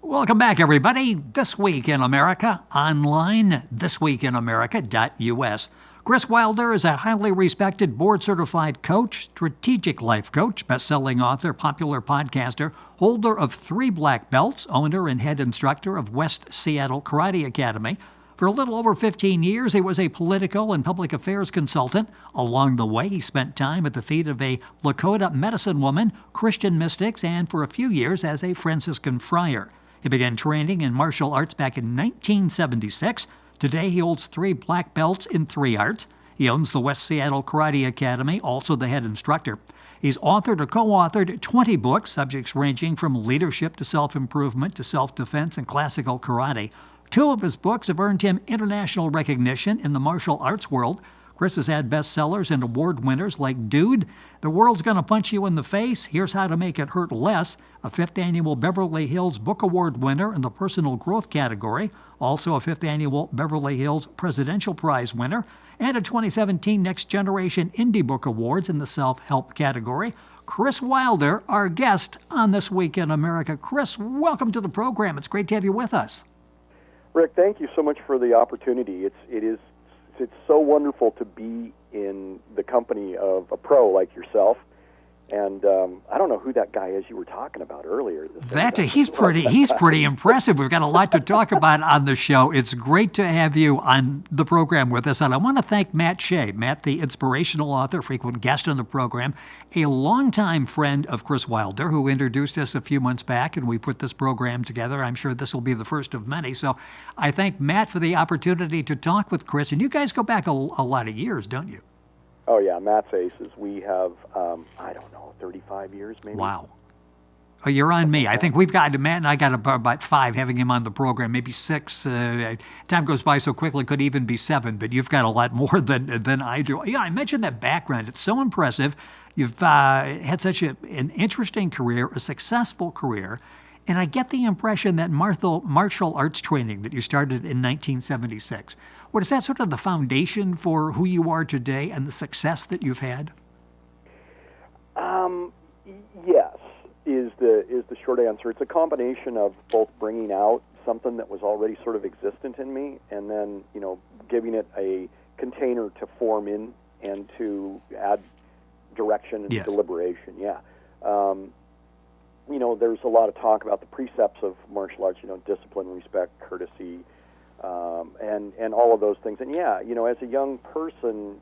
Welcome back, everybody. This Week in America, online, thisweekinamerica.us. Kris Wilder is a highly respected board-certified coach, strategic life coach, best-selling author, popular podcaster, holder of 3 black belts, owner and head instructor of West Seattle Karate Academy. For a little over 15 years, he was a political and public affairs consultant. Along the way, he spent time at the feet of a Lakota medicine woman, Christian mystics, and for a few years as a Franciscan Friar. He began training in martial arts back in 1976. Today, he holds 3 black belts in 3 arts. He owns the West Seattle Karate Academy, also the head instructor. He's authored or co-authored 20 books, subjects ranging from leadership to self-improvement to self-defense and classical karate. 2 of his books have earned him international recognition in the martial arts world. Kris has had bestsellers and award winners like Dude, The World's Gonna Punch You in the Face, Here's How to Make It Hurt Less, a 5th Annual Beverly Hills Book Award winner in the personal growth category, also a 5th Annual Beverly Hills Presidential Prize winner, and a 2017 Next Generation Indie Book Awards in the self-help category. Kris Wilder, our guest on This Week in America. Kris, welcome to the program. It's great to have you with us. Rick, thank you so much for the opportunity. It's so wonderful to be in the company of a pro like yourself. And I don't know who that guy is you were talking about earlier. He's pretty impressive. We've got a lot to talk about on the show. It's great to have you on the program with us. And I want to thank Matt Shea. Matt, the inspirational author, frequent guest on the program, a longtime friend of Kris Wilder, who introduced us a few months back, and we put this program together. I'm sure this will be the first of many. So I thank Matt for the opportunity to talk with Kris. And you guys go back a lot of years, don't you? Oh, yeah, Matt's Aces. We have, 35 years maybe. Wow. Oh, you're on me. I think we've got, Matt and I got about 5 having him on the program, maybe 6. Time goes by so quickly, could even be 7, but you've got a lot more than I do. Yeah, I mentioned that background. It's so impressive. You've had such an interesting career, a successful career, and I get the impression that martial arts training that you started in 1976, what is that sort of the foundation for who you are today and the success that you've had? Yes, is the short answer. It's a combination of both bringing out something that was already sort of existent in me, and then giving it a container to form in and to add direction and deliberation. Yeah, there's a lot of talk about the precepts of martial arts. Discipline, respect, courtesy, and all of those things. And as a young person,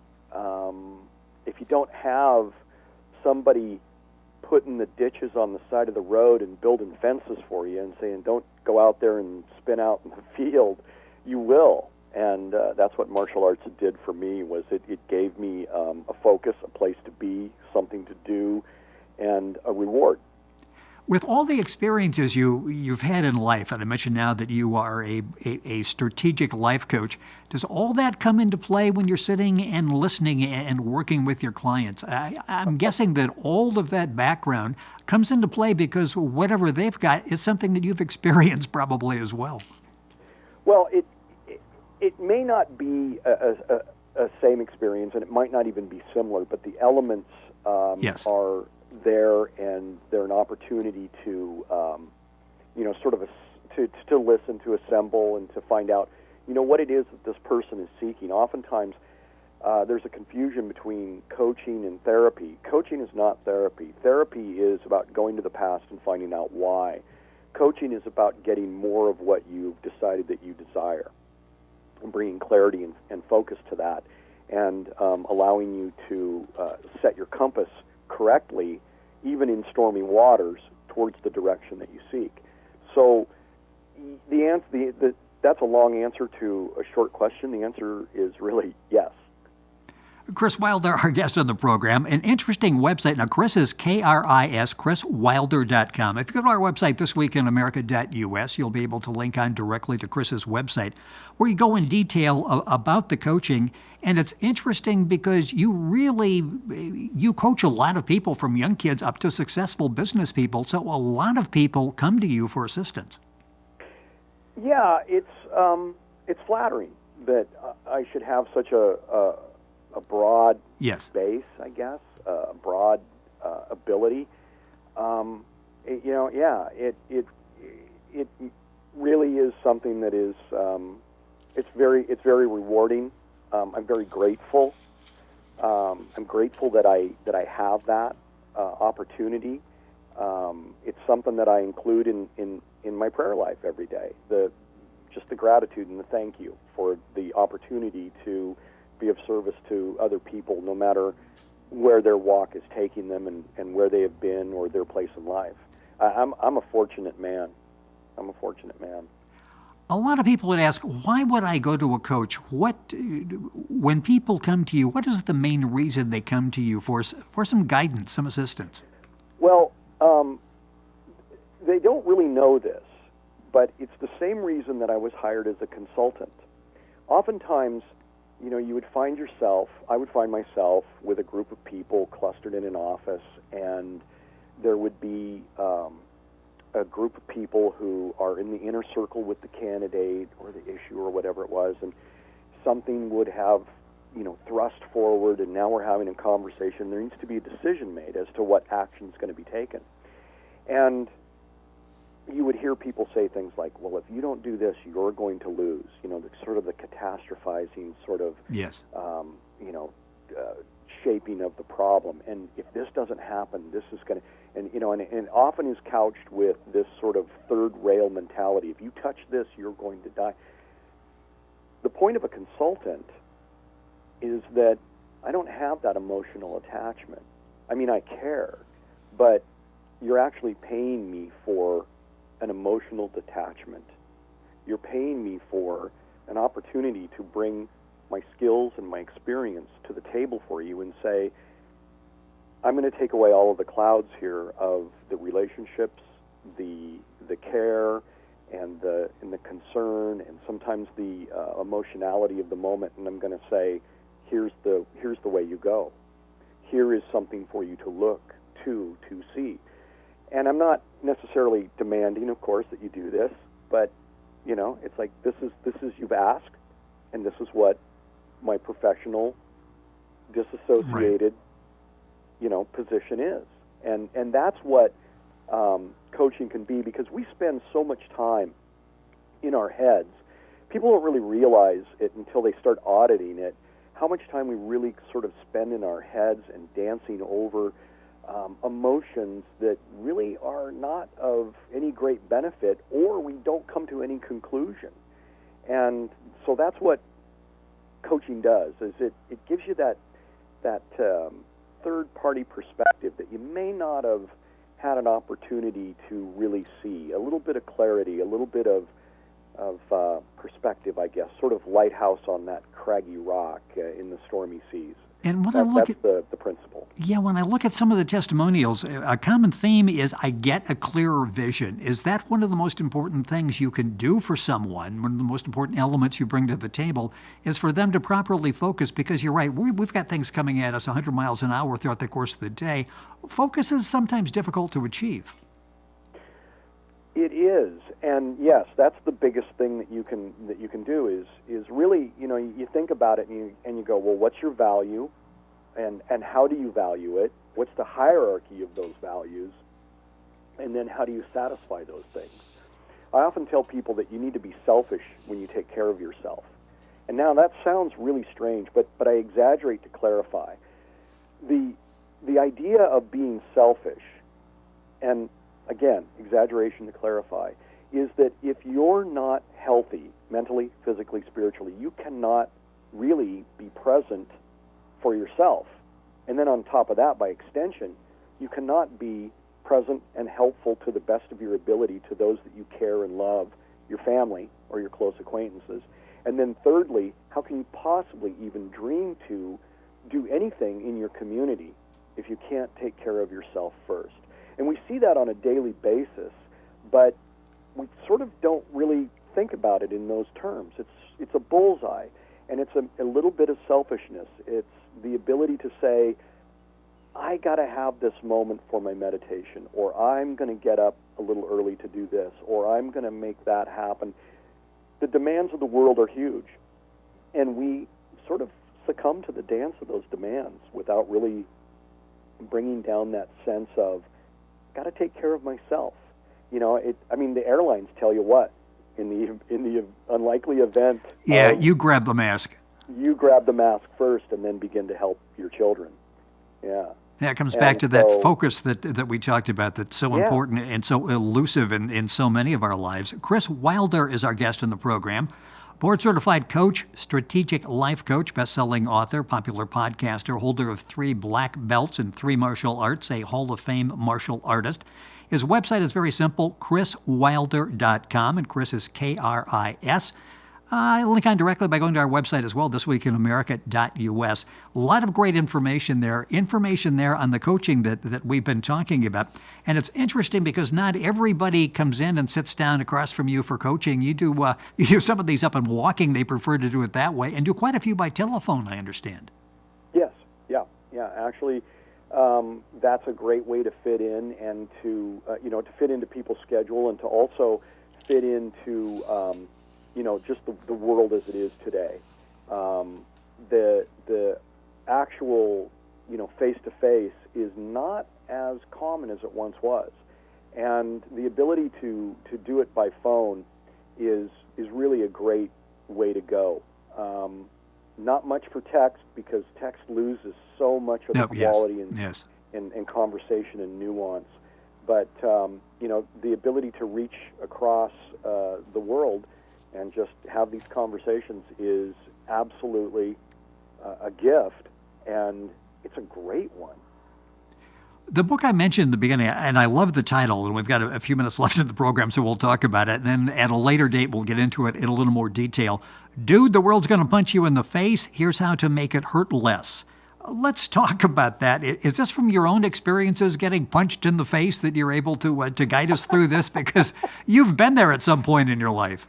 if you don't have somebody putting the ditches on the side of the road and building fences for you and saying, don't go out there and spin out in the field, you will. And that's what martial arts did for me, was it gave me a focus, a place to be, something to do, and a reward. With all the experiences you've had in life, and I mentioned now that you are a strategic life coach, does all that come into play when you're sitting and listening and working with your clients? I'm guessing that all of that background comes into play because whatever they've got is something that you've experienced probably as well. Well, it may not be a same experience, and it might not even be similar, but the elements are there, and they're an opportunity to, to listen, to assemble, and to find out, what it is that this person is seeking. Oftentimes, there's a confusion between coaching and therapy. Coaching is not therapy. Therapy is about going to the past and finding out why. Coaching is about getting more of what you've decided that you desire, and bringing clarity and focus to that, and allowing you to set your compass correctly, even in stormy waters, towards the direction that you seek. So that's a long answer to a short question. The answer is really yes. Kris Wilder, our guest on the program. An interesting website. Now, Kris is K-R-I-S, KrisWilder.com. If you go to our website, thisweekinamerica.us, you'll be able to link on directly to Kris's website, where you go in detail about the coaching. And it's interesting because you coach a lot of people, from young kids up to successful business people. So a lot of people come to you for assistance. Yeah, it's flattering that I should have such a broad base, I guess, a broad it really is something that is it's very rewarding. I'm very grateful. I'm grateful that I have that opportunity. It's something that I include in my prayer life every day. Just the gratitude and the thank you for the opportunity to be of service to other people, no matter where their walk is taking them and where they have been or their place in life. I'm a fortunate man. I'm a fortunate man. A lot of people would ask, why would I go to a coach? When people come to you, what is the main reason they come to you for some guidance, some assistance? Well, they don't really know this, but it's the same reason that I was hired as a consultant. Oftentimes, you would find I would find myself with a group of people clustered in an office, and there would be a group of people who are in the inner circle with the candidate or the issue or whatever it was, and something would have, thrust forward, and now we're having a conversation. There needs to be a decision made as to what action is going to be taken. And you would hear people say things like, well, if you don't do this, you're going to lose. The catastrophizing sort of, yes. Shaping of the problem. And if this doesn't happen, this is going to, and often is couched with this sort of third rail mentality. If you touch this, you're going to die. The point of a consultant is that I don't have that emotional attachment. I mean, I care, but you're actually paying me for an emotional detachment. You're paying me for an opportunity to bring my skills and my experience to the table for you and say, I'm going to take away all of the clouds here of the relationships, the care, and the concern, and sometimes the emotionality of the moment, and I'm going to say, here's the way you go. Here is something for you to look to see. And I'm not necessarily demanding, of course, that you do this, but it's like this is you've asked, and this is what my professional, disassociated, position is, and that's what coaching can be, because we spend so much time in our heads. People don't really realize it until they start auditing it, how much time we really sort of spend in our heads and dancing over emotions that really are not of any great benefit, or we don't come to any conclusion. And so that's what coaching does, is it gives you that third-party perspective that you may not have had an opportunity to really see, a little bit of clarity, a little bit of perspective, I guess, sort of lighthouse on that craggy rock in the stormy seas. And when that's the principle. Yeah, when I look at some of the testimonials, a common theme is I get a clearer vision. Is that one of the most important things you can do for someone? One of the most important elements you bring to the table is for them to properly focus, because you're right, we've got things coming at us 100 miles an hour throughout the course of the day. Focus is sometimes difficult to achieve. It is, and yes, that's the biggest thing that you can do is really, you think about it and you go, well, what's your value, and how do you value it? What's the hierarchy of those values, and then how do you satisfy those things? I often tell people that you need to be selfish when you take care of yourself, and now that sounds really strange, but I exaggerate to clarify. The idea of being selfish, and again, exaggeration to clarify, is that if you're not healthy mentally, physically, spiritually, you cannot really be present for yourself. And then on top of that, by extension, you cannot be present and helpful to the best of your ability to those that you care and love, your family or your close acquaintances. And then thirdly, how can you possibly even dream to do anything in your community if you can't take care of yourself first? And we see that on a daily basis, but we sort of don't really think about it in those terms. It's a bullseye, and it's a little bit of selfishness. It's the ability to say, I got to have this moment for my meditation, or I'm going to get up a little early to do this, or I'm going to make that happen. The demands of the world are huge, and we sort of succumb to the dance of those demands without really bringing down that sense of, got to take care of myself. the airlines tell you what, in the unlikely event. Yeah, you grab the mask. You grab the mask first, and then begin to help your children. Yeah. Yeah, it comes back to that focus that we talked about that's so important and so elusive in so many of our lives. Kris Wilder is our guest in the program. Board-certified coach, strategic life coach, best-selling author, popular podcaster, holder of 3 black belts in 3 martial arts, a Hall of Fame martial artist. His website is very simple, KrisWilder.com, and Kris is K-R-I-S. Link on directly by going to our website as well, thisweekinamerica.us. A lot of great information there on the coaching that we've been talking about. And it's interesting because not everybody comes in and sits down across from you for coaching. You do some of these up in walking. They prefer to do it that way, and do quite a few by telephone, I understand. Yes, yeah. Actually, that's a great way to fit in and to fit into people's schedule and to also fit into just the world as it is today. The actual, face-to-face is not as common as it once was. And the ability to do it by phone is really a great way to go. Not much for text, because text loses so much of the quality and conversation and nuance. But, the ability to reach across the world and just have these conversations is absolutely a gift, and it's a great one. The book I mentioned in the beginning, and I love the title, and we've got a few minutes left in the program, so we'll talk about it. And then at a later date, we'll get into it in a little more detail. Dude, the world's going to punch you in the face. Here's how to make it hurt less. Let's talk about that. Is this from your own experiences getting punched in the face that you're able to guide us through this? Because you've been there at some point in your life.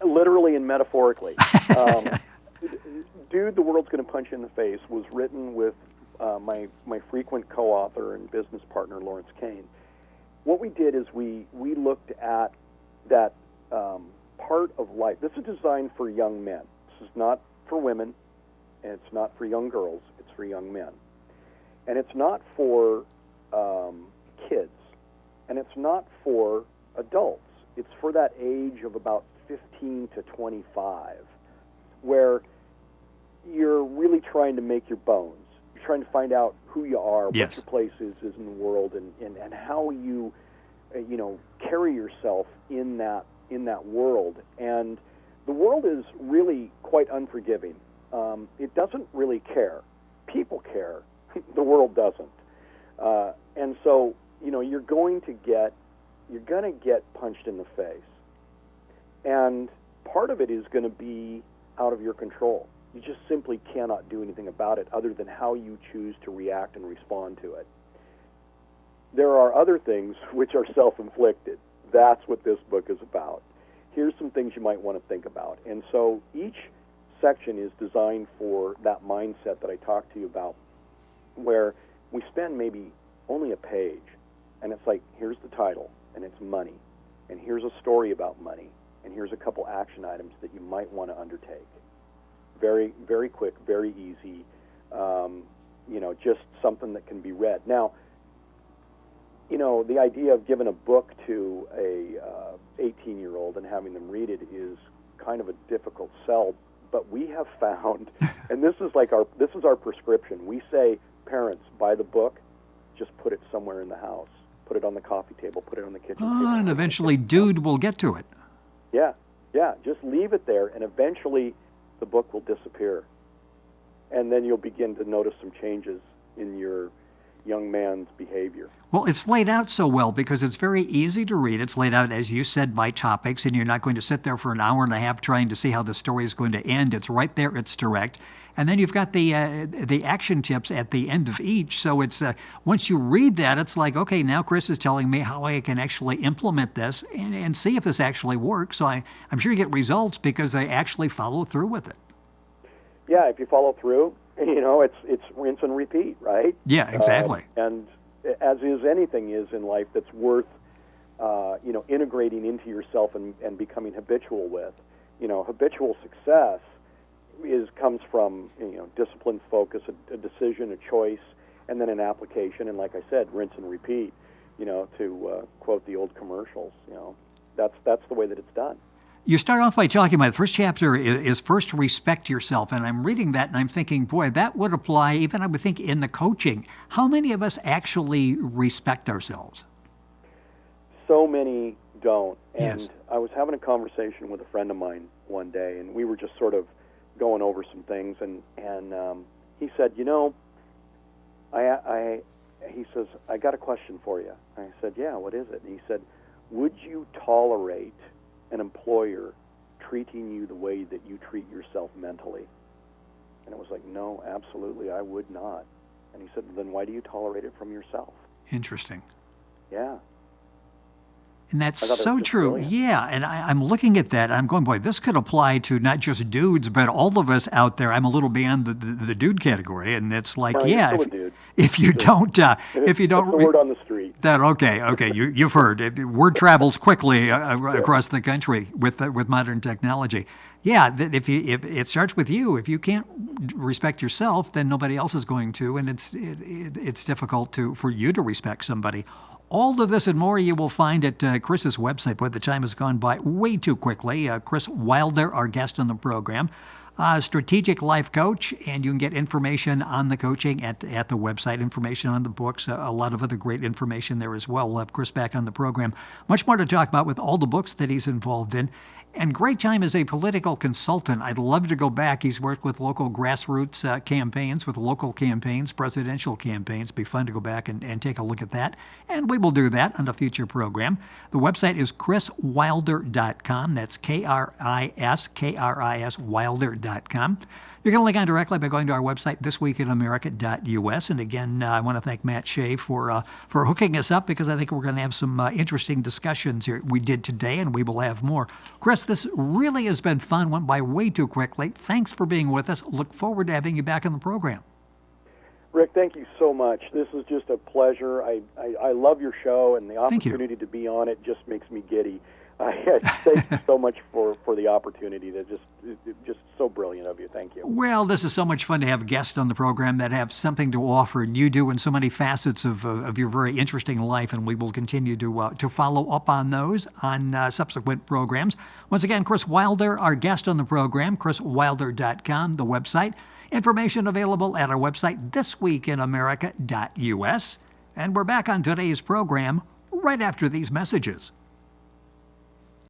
Literally and metaphorically. Dude, the world's going to punch you in the face was written with my frequent co-author and business partner, Lawrence Kane. What we did is we looked at that part of life. This is designed for young men. This is not for women, and it's not for young girls. It's for young men. And it's not for kids, and it's not for adults. It's for that age of about 15 to 25, where you're really trying to make your bones. You're trying to find out who you are, what your place is in the world, and how you, carry yourself in that world. And the world is really quite unforgiving. It doesn't really care. People care. The world doesn't. And so, you're going to get punched in the face. And part of it is going to be out of your control. You just simply cannot do anything about it other than how you choose to react and respond to it. There are other things which are self-inflicted. That's what this book is about. Here's some things you might want to think about. And so each section is designed for that mindset that I talked to you about, where we spend maybe only a page, and it's like, here's the title, and it's money, and here's a story about money, and here's a couple action items that you might want to undertake. Very, very quick, very easy, just something that can be read. Now, the idea of giving a book to a 18-year-old and having them read it is kind of a difficult sell, but we have found, and this is our prescription. We say, parents, buy the book, just put it somewhere in the house. Put it on the coffee table, put it on the kitchen table. And eventually dude will get to it. Yeah, just leave it there, and eventually the book will disappear. And then you'll begin to notice some changes in your young man's behavior. Well, it's laid out so well because it's very easy to read. It's laid out, as you said, by topics, and you're not going to sit there for an hour and a half trying to see how the story is going to end. It's right there. It's direct. And then you've got the action tips at the end of each. So it's once you read that, it's like, okay, now Kris is telling me how I can actually implement this and see if this actually works. So I'm sure you get results because I actually follow through with it. Yeah, if you follow through, it's rinse and repeat, right? Yeah, exactly. And as is anything is in life that's worth, integrating into yourself and becoming habitual with. Habitual success comes from discipline, focus, a decision, a choice, and then an application. And like I said, rinse and repeat. to quote the old commercials. That's the way that it's done. You start off by talking about the first chapter is first respect yourself. And I'm reading that and I'm thinking, boy, that would apply even, I would think, in the coaching. How many of us actually respect ourselves? So many don't. And Yes. I was having a conversation with a friend of mine one day, and we were just sort of going over some things. And he said, he says, I got a question for you. I said, yeah, what is it? And he said, would you tolerate an employer treating you the way that you treat yourself mentally? And it was like, no, absolutely, I would not. And he said, then why do you tolerate it from yourself? Interesting. Yeah. And that's I thought that so was just true. brilliant. Yeah, and I'm looking at that, and I'm going, boy, this could apply to not just dudes, but all of us out there. I'm a little beyond the dude category, and it's like, Well, yeah, you're still a dude. if you don't, That's the word on the street. that okay, you've heard. Word travels quickly across the country with modern technology. Yeah, that if it starts with you. If you can't respect yourself, then nobody else is going to, and it's difficult for you to respect somebody. All of this and more you will find at Kris's website. Boy, the time has gone by way too quickly. Kris Wilder, our guest on the program, strategic life coach, and you can get information on the coaching at the website, information on the books, a lot of other great information there as well. We'll have Kris back on the program. Much more to talk about with all the books that he's involved in. And great time as a political consultant. I'd love to go back. He's worked with local grassroots campaigns, with local campaigns, presidential campaigns. It'd be fun to go back and take a look at that. And we will do that on a future program. The website is KrisWilder.com. That's KRIS Wilder.com. You can link on directly by going to our website, thisweekinamerica.us. And again, I want to thank Matt Shea for hooking us up, because I think we're going to have some interesting discussions here. We did today, and we will have more. Kris, this really has been fun. Went by way too quickly. Thanks for being with us. Look forward to having you back on the program. Rick, thank you so much. This is just a pleasure. I love your show, and the Thank you. opportunity to be on it just makes me giddy. Thank you so much for the opportunity. That just so brilliant of you. Thank you. Well, this is so much fun to have guests on the program that have something to offer, and you do in so many facets of your very interesting life, and we will continue to follow up on those on subsequent programs. Once again, Kris Wilder, our guest on the program, KrisWilder.com, the website. Information available at our website, thisweekinamerica.us. And we're back on today's program right after these messages.